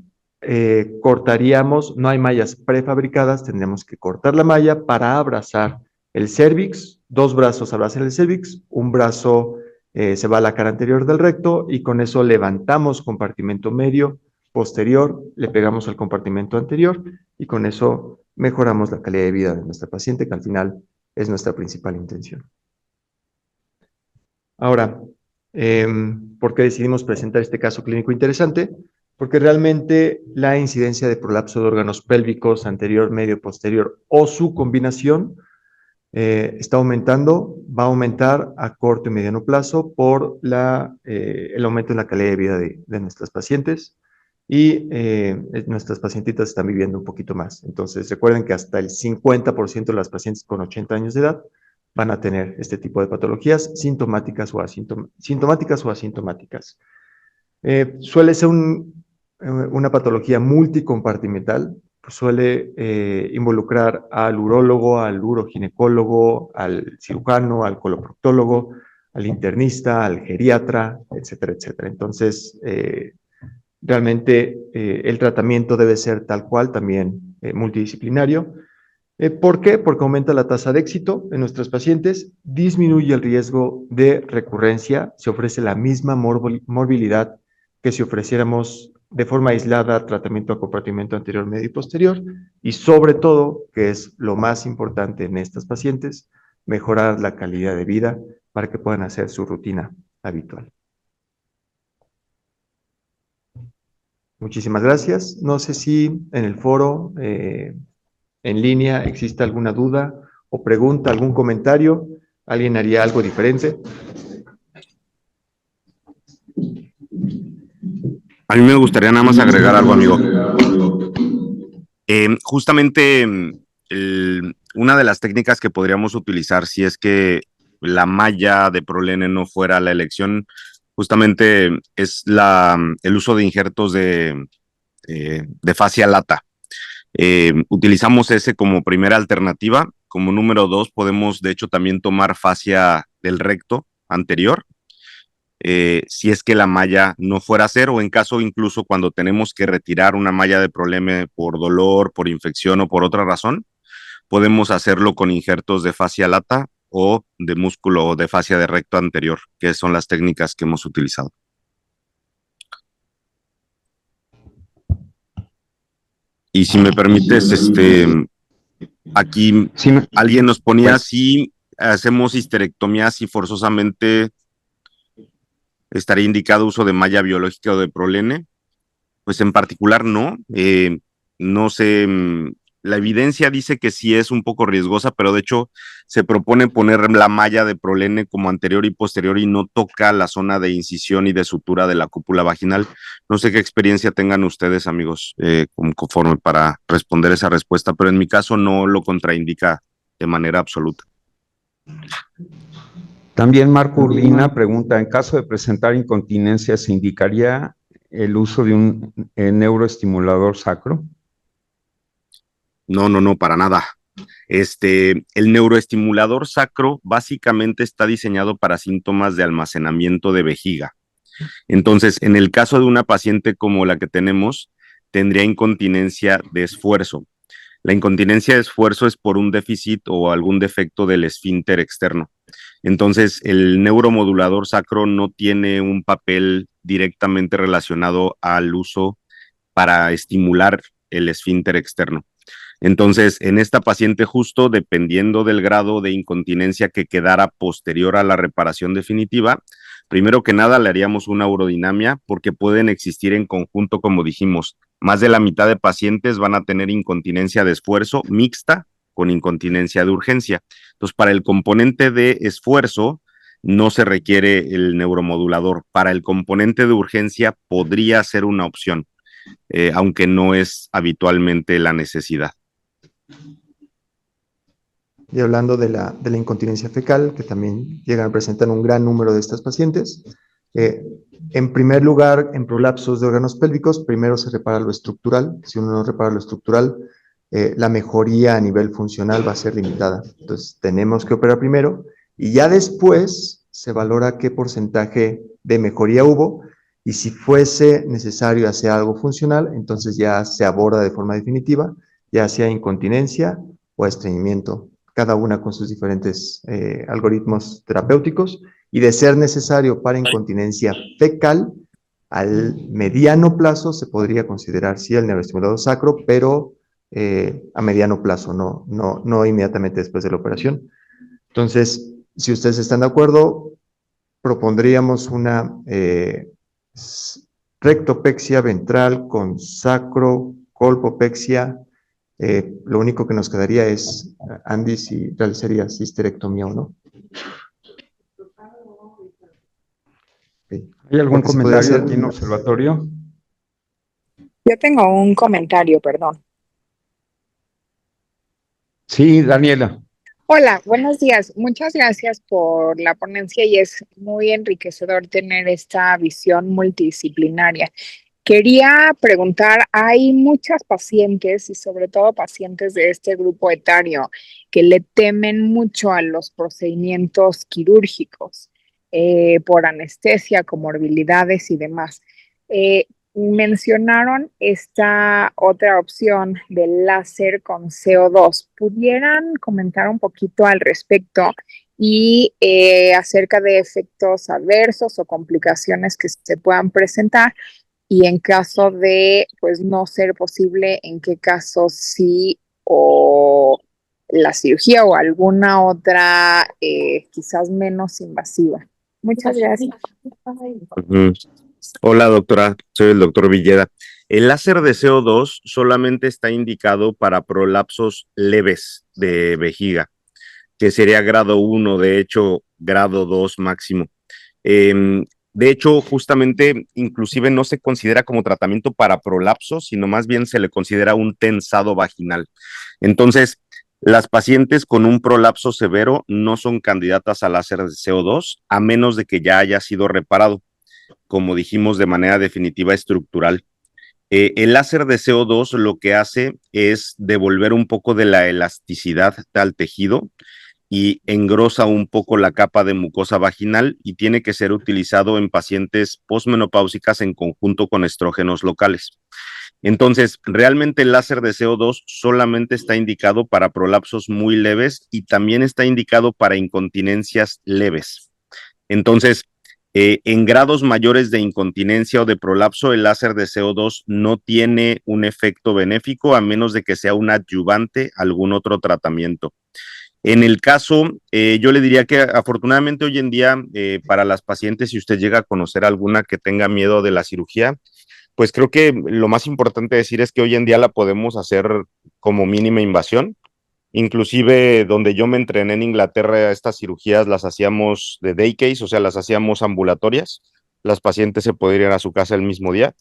cortaríamos, no hay mallas prefabricadas, tendríamos que cortar la malla para abrazar el cervix, 2 brazos abrazan el cervix, un brazo se va a la cara anterior del recto y con eso levantamos compartimento medio, posterior, le pegamos al compartimento anterior y con eso mejoramos la calidad de vida de nuestra paciente, que al final es nuestra principal intención. Ahora, ¿por qué decidimos presentar este caso clínico interesante? Porque realmente la incidencia de prolapso de órganos pélvicos anterior, medio, posterior o su combinación está aumentando, va a aumentar a corto y mediano plazo por el aumento en la calidad de vida de nuestras pacientes y nuestras pacientitas están viviendo un poquito más. Entonces, recuerden que hasta el 50% de las pacientes con 80 años de edad van a tener este tipo de patologías sintomáticas o asintomáticas. Suele ser una patología multicompartimental, pues suele involucrar al urólogo, al uroginecólogo, al cirujano, al coloproctólogo, al internista, al geriatra, etcétera, etcétera. Entonces, realmente el tratamiento debe ser tal cual, también multidisciplinario. ¿Por qué? Porque aumenta la tasa de éxito en nuestros pacientes, disminuye el riesgo de recurrencia, se ofrece la misma morbilidad que si ofreciéramos de forma aislada tratamiento a compartimento anterior, medio y posterior, y sobre todo, que es lo más importante en estas pacientes, mejorar la calidad de vida para que puedan hacer su rutina habitual. Muchísimas gracias. No sé si en el foro, en línea, existe alguna duda o pregunta, algún comentario. ¿Alguien haría algo diferente? A mí me gustaría nada más agregar algo, amigo. Justamente una de las técnicas que podríamos utilizar si es que la malla de prolene no fuera la elección, justamente es el uso de injertos de fascia lata. Utilizamos ese como primera alternativa. Como número 2, podemos de hecho también tomar fascia del recto anterior, si es que la malla no fuera a ser, o en caso incluso cuando tenemos que retirar una malla de prolene por dolor, por infección o por otra razón, podemos hacerlo con injertos de fascia lata o de músculo o de fascia de recto anterior, que son las técnicas que hemos utilizado. Y si me permites, aquí sí, alguien nos ponía pues, si hacemos histerectomía, si forzosamente estaría indicado uso de malla biológica o de prolene. Pues en particular no. No sé, la evidencia dice que sí es un poco riesgosa, pero de hecho se propone poner la malla de prolene como anterior y posterior y no toca la zona de incisión y de sutura de la cúpula vaginal. No sé qué experiencia tengan ustedes, amigos, conforme para responder esa respuesta, pero en mi caso no lo contraindica de manera absoluta. También Marco Urbina pregunta, en caso de presentar incontinencia, ¿se indicaría el uso de un neuroestimulador sacro? No, para nada. El neuroestimulador sacro básicamente está diseñado para síntomas de almacenamiento de vejiga. Entonces, en el caso de una paciente como la que tenemos, tendría incontinencia de esfuerzo. La incontinencia de esfuerzo es por un déficit o algún defecto del esfínter externo. Entonces, el neuromodulador sacro no tiene un papel directamente relacionado al uso para estimular el esfínter externo. Entonces, en esta paciente justo, dependiendo del grado de incontinencia que quedara posterior a la reparación definitiva, primero que nada le haríamos una urodinamia porque pueden existir en conjunto, como dijimos, más de la mitad de pacientes van a tener incontinencia de esfuerzo mixta con incontinencia de urgencia. Entonces, para el componente de esfuerzo no se requiere el neuromodulador. Para el componente de urgencia podría ser una opción, aunque no es habitualmente la necesidad. Y hablando de la incontinencia fecal, que también llegan a presentar un gran número de estas pacientes, en primer lugar, en prolapsos de órganos pélvicos, primero se repara lo estructural. Si uno no repara lo estructural, la mejoría a nivel funcional va a ser limitada. Entonces, tenemos que operar primero y ya después se valora qué porcentaje de mejoría hubo y si fuese necesario hacer algo funcional, entonces ya se aborda de forma definitiva, ya sea incontinencia o estreñimiento, cada una con sus diferentes algoritmos terapéuticos, y de ser necesario para incontinencia fecal, al mediano plazo se podría considerar sí el neuroestimulador sacro, pero a mediano plazo, no inmediatamente después de la operación. Entonces, si ustedes están de acuerdo, propondríamos una rectopexia ventral con sacrocolpopexia. Lo único que nos quedaría es, Andy, si realizarías histerectomía o no. Okay. ¿Hay algún comentario aquí en observatorio? Yo tengo un comentario, perdón. Sí, Daniela. Hola, buenos días. Muchas gracias por la ponencia y es muy enriquecedor tener esta visión multidisciplinaria. Quería preguntar, hay muchas pacientes y sobre todo pacientes de este grupo etario que le temen mucho a los procedimientos quirúrgicos por anestesia, comorbilidades y demás. mencionaron esta otra opción del láser con CO2. ¿Pudieran comentar un poquito al respecto y acerca de efectos adversos o complicaciones que se puedan presentar? Y en caso de, pues, no ser posible, ¿en qué casos sí o la cirugía o alguna otra quizás menos invasiva? Muchas gracias. Ujú. Hola, doctora, soy el doctor Villeda. El láser de CO2 solamente está indicado para prolapsos leves de vejiga, que sería grado 1, de hecho, grado 2 máximo. De hecho, justamente, inclusive no se considera como tratamiento para prolapso, sino más bien se le considera un tensado vaginal. Entonces, las pacientes con un prolapso severo no son candidatas al láser de CO2, a menos de que ya haya sido reparado, como dijimos, de manera definitiva estructural. El láser de CO2 lo que hace es devolver un poco de la elasticidad al tejido y engrosa un poco la capa de mucosa vaginal y tiene que ser utilizado en pacientes posmenopáusicas en conjunto con estrógenos locales. Entonces, realmente el láser de CO2 solamente está indicado para prolapsos muy leves y también está indicado para incontinencias leves. Entonces, en grados mayores de incontinencia o de prolapso, el láser de CO2 no tiene un efecto benéfico a menos de que sea un adyuvante a algún otro tratamiento. En el caso, yo le diría que afortunadamente hoy en día, para las pacientes, si usted llega a conocer alguna que tenga miedo de la cirugía, pues creo que lo más importante decir es que hoy en día la podemos hacer como mínima invasión. Inclusive donde yo me entrené en Inglaterra, estas cirugías las hacíamos de day case, o sea, las hacíamos ambulatorias. Las pacientes se podrían ir a su casa el mismo día.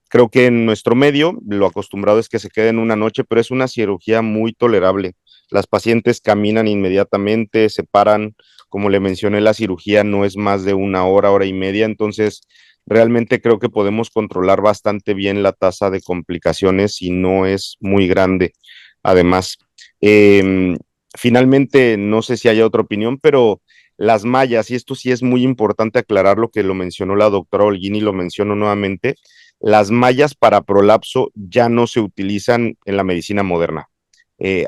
Creo que en nuestro medio lo acostumbrado es que se queden una noche, pero es una cirugía muy tolerable. Las pacientes caminan inmediatamente, se paran. Como le mencioné, la cirugía no es más de una hora, hora y media, entonces realmente creo que podemos controlar bastante bien la tasa de complicaciones y no es muy grande. Además, eh, finalmente, no sé si haya otra opinión, pero las mallas, y esto sí es muy importante aclarar lo que lo mencionó la doctora Holguín y lo menciono nuevamente, las mallas para prolapso ya no se utilizan en la medicina moderna.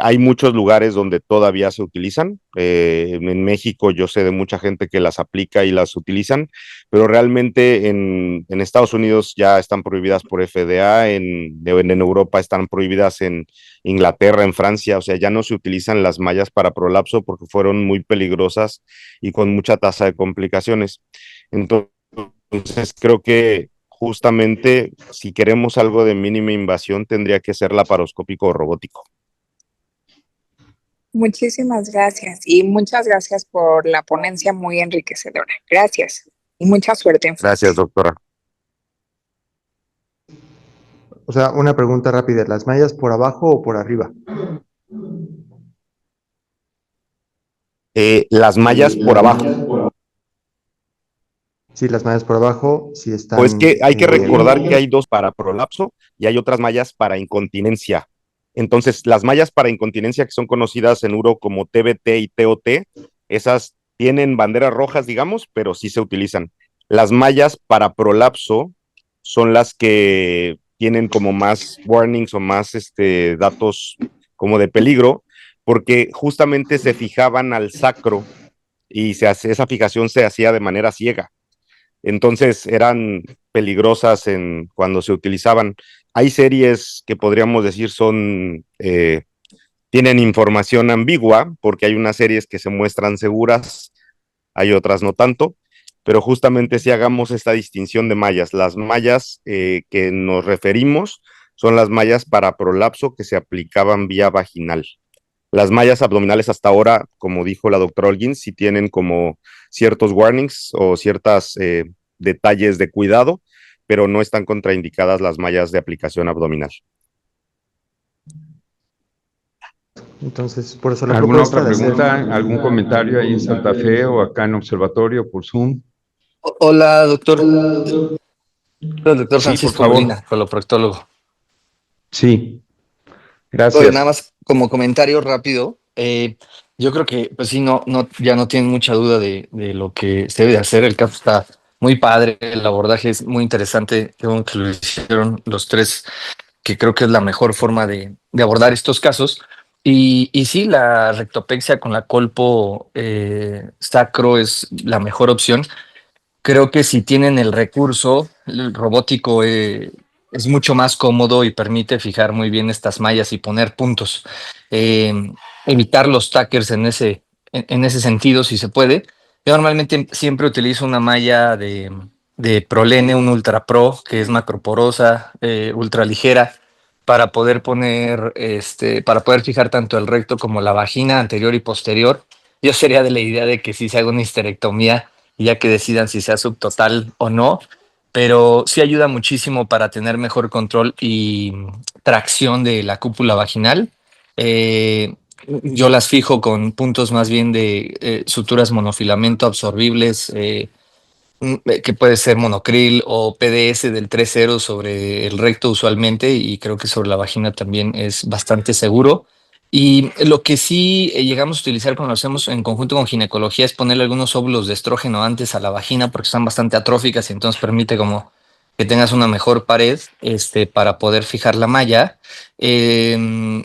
Hay muchos lugares donde todavía se utilizan. En México yo sé de mucha gente que las aplica y las utilizan, pero realmente en Estados Unidos ya están prohibidas por FDA, en Europa están prohibidas, en Inglaterra, en Francia, o sea, ya no se utilizan las mallas para prolapso porque fueron muy peligrosas y con mucha tasa de complicaciones. Entonces creo que justamente si queremos algo de mínima invasión tendría que ser laparoscópico o robótico. Muchísimas gracias y muchas gracias por la ponencia muy enriquecedora. Gracias y mucha suerte. Gracias, doctora. O sea, una pregunta rápida, ¿las mallas por abajo o por arriba? Las mallas por abajo. Sí, las mallas por abajo, sí están... Pues que hay que recordar que hay dos para prolapso y hay otras mallas para incontinencia. Entonces, las mallas para incontinencia que son conocidas en uro como TBT y TOT, esas tienen banderas rojas, digamos, pero sí se utilizan. Las mallas para prolapso son las que tienen como más warnings o más datos como de peligro, porque justamente se fijaban al sacro y esa fijación se hacía de manera ciega. Entonces eran peligrosas cuando se utilizaban. Hay series que podríamos decir tienen información ambigua, porque hay unas series que se muestran seguras, hay otras no tanto, pero justamente si hagamos esta distinción de mallas, las mallas que nos referimos son las mallas para prolapso que se aplicaban vía vaginal. Las mallas abdominales hasta ahora, como dijo la doctora Holguín, sí tienen como ciertos warnings o ciertos detalles de cuidado, pero no están contraindicadas las mallas de aplicación abdominal. Entonces, por eso la ¿Alguna propuesta otra de hacer... pregunta? ¿Algún comentario ahí en Santa Fe o acá en Observatorio por Zoom? Hola, doctor. Soy el doctor Sí, Francisco por favor. Molina, coloproctólogo. Sí, Oye, gracias. nada más como comentario rápido, yo creo que pues sí, ya no tienen mucha duda de lo que se debe de hacer. El caso está Muy padre, el abordaje es muy interesante. Qué bueno que lo hicieron los tres, que creo que es la mejor forma de abordar estos casos. Y sí, la rectopexia con la colpo sacro es la mejor opción. Creo que si tienen el recurso, el robótico es mucho más cómodo y permite fijar muy bien estas mallas y poner puntos. Eh, Evitar los tackers en ese sentido, si se puede. Yo normalmente siempre utilizo una malla de Prolene, un Ultra Pro, que es macroporosa, ultra ligera, para poder poner, para poder fijar tanto el recto como la vagina anterior y posterior. Yo sería de la idea de que si se haga una histerectomía, ya que decidan si sea subtotal o no, pero sí ayuda muchísimo para tener mejor control y tracción de la cúpula vaginal. Eh, yo las fijo con puntos más bien de suturas monofilamento absorbibles, que puede ser monocril o PDS del 3.0 sobre el recto usualmente, y creo que sobre la vagina también es bastante seguro. Y lo que sí llegamos a utilizar cuando lo hacemos en conjunto con ginecología es ponerle algunos óvulos de estrógeno antes a la vagina, porque están bastante atróficas y entonces permite como que tengas una mejor pared para poder fijar la malla. Eh,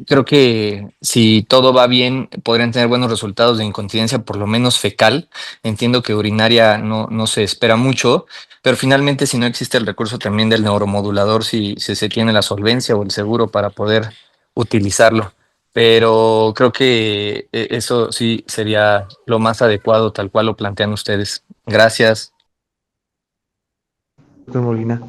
Creo que si todo va bien, podrían tener buenos resultados de incontinencia, por lo menos fecal. Entiendo que urinaria no se espera mucho, pero finalmente si no existe el recurso también del neuromodulador, si se tiene la solvencia o el seguro para poder utilizarlo. Pero creo que eso sí sería lo más adecuado, tal cual lo plantean ustedes. Gracias. Doctor Molina.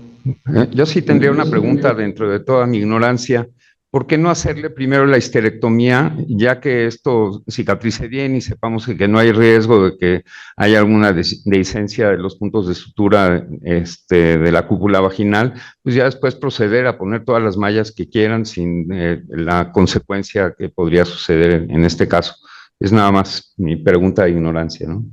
Yo sí tendría una pregunta dentro de toda mi ignorancia. ¿Por qué no hacerle primero la histerectomía, ya que esto cicatrice bien y sepamos que no hay riesgo de que haya alguna dehiscencia de los puntos de sutura de la cúpula vaginal? Pues ya después proceder a poner todas las mallas que quieran sin la consecuencia que podría suceder en este caso. Es nada más mi pregunta de ignorancia, ¿no?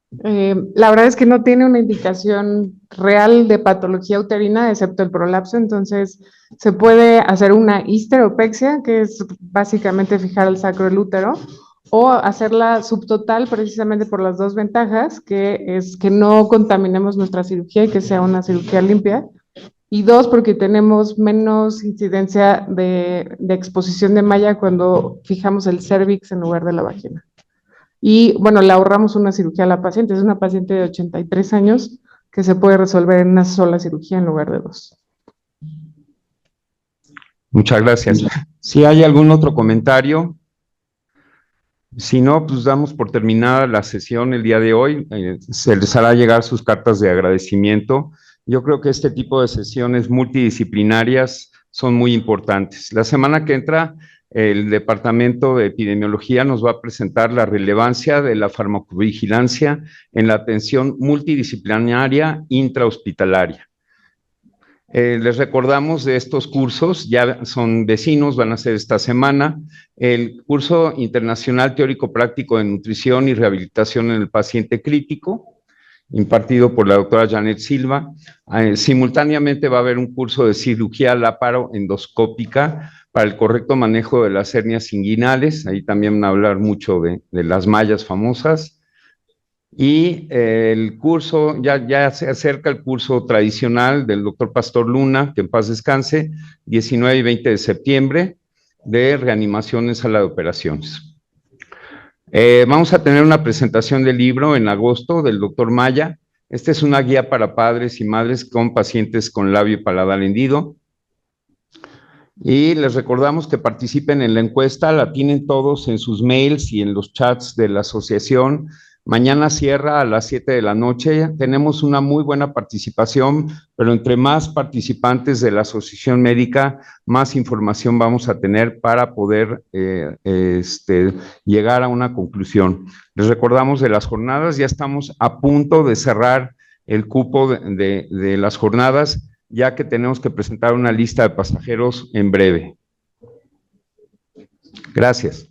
La verdad es que no tiene una indicación real de patología uterina, excepto el prolapso, entonces se puede hacer una histeropexia, que es básicamente fijar el sacro del útero, o hacerla subtotal precisamente por las dos ventajas, que es que no contaminemos nuestra cirugía y que sea una cirugía limpia, y dos, porque tenemos menos incidencia de exposición de malla cuando fijamos el cervix en lugar de la vagina. Y bueno, le ahorramos una cirugía a la paciente. Es una paciente de 83 años que se puede resolver en una sola cirugía en lugar de dos. Muchas gracias. Si hay algún otro comentario, si no, pues damos por terminada la sesión el día de hoy. Se les hará llegar sus cartas de agradecimiento. Yo creo que este tipo de sesiones multidisciplinarias son muy importantes. La semana que entra, el Departamento de Epidemiología nos va a presentar la relevancia de la farmacovigilancia en la atención multidisciplinaria intrahospitalaria. Les recordamos de estos cursos, ya son vecinos, van a ser esta semana, el curso internacional teórico práctico de nutrición y rehabilitación en el paciente crítico, impartido por la doctora Janet Silva. Simultáneamente va a haber un curso de cirugía laparoendoscópica para el correcto manejo de las hernias inguinales, ahí también van a hablar mucho de las mallas famosas. Y el curso, ya se acerca el curso tradicional del doctor Pastor Luna, que en paz descanse, 19 y 20 de septiembre, de reanimación en sala de operaciones. Vamos a tener una presentación del libro en agosto del doctor Maya. Esta es una guía para padres y madres con pacientes con labio y paladar hendido. Y les recordamos que participen en la encuesta, la tienen todos en sus mails y en los chats de la asociación. Mañana cierra a las 7 de la noche. Tenemos una muy buena participación, pero entre más participantes de la asociación médica, más información vamos a tener para poder llegar a una conclusión. Les recordamos de las jornadas, ya estamos a punto de cerrar el cupo de las jornadas, ya que tenemos que presentar una lista de pasajeros en breve. Gracias.